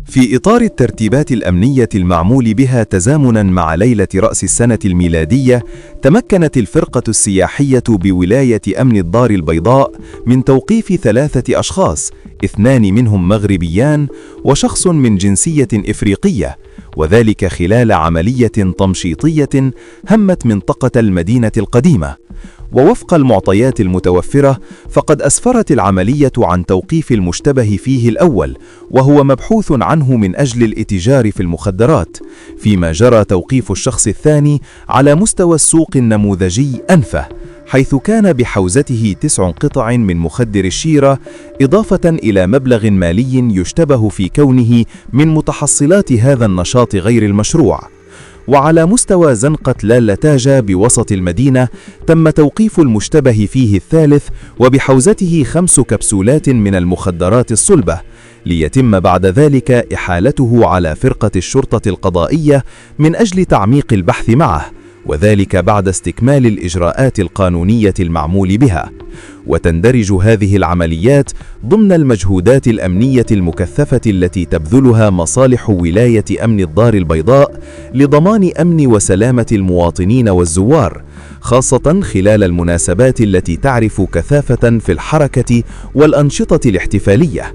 في إطار الترتيبات الأمنية المعمول بها تزامناً مع ليلة رأس السنة الميلادية، تمكنت الفرقة السياحية بولاية أمن الدار البيضاء من توقيف 3 أشخاص، 2 منهم مغربيان وشخص من جنسية إفريقية، وذلك خلال عملية تمشيطية همت منطقة المدينة القديمة. ووفق المعطيات المتوفرة، فقد أسفرت العملية عن توقيف المشتبه فيه الأول، وهو مبحوث عنه من أجل الاتجار في المخدرات، فيما جرى توقيف الشخص الثاني على مستوى السوق النموذجي أنفة، حيث كان بحوزته 9 قطع من مخدر الشيرة، إضافة إلى مبلغ مالي يشتبه في كونه من متحصلات هذا النشاط غير المشروع. وعلى مستوى زنقة لالتاجة بوسط المدينة، تم توقيف المشتبه فيه الثالث وبحوزته 5 كبسولات من المخدرات الصلبة، ليتم بعد ذلك إحالته على فرقة الشرطة القضائية من أجل تعميق البحث معه، وذلك بعد استكمال الإجراءات القانونية المعمول بها. وتندرج هذه العمليات ضمن المجهودات الأمنية المكثفة التي تبذلها مصالح ولاية أمن الدار البيضاء لضمان أمن وسلامة المواطنين والزوار، خاصة خلال المناسبات التي تعرف كثافة في الحركة والأنشطة الاحتفالية.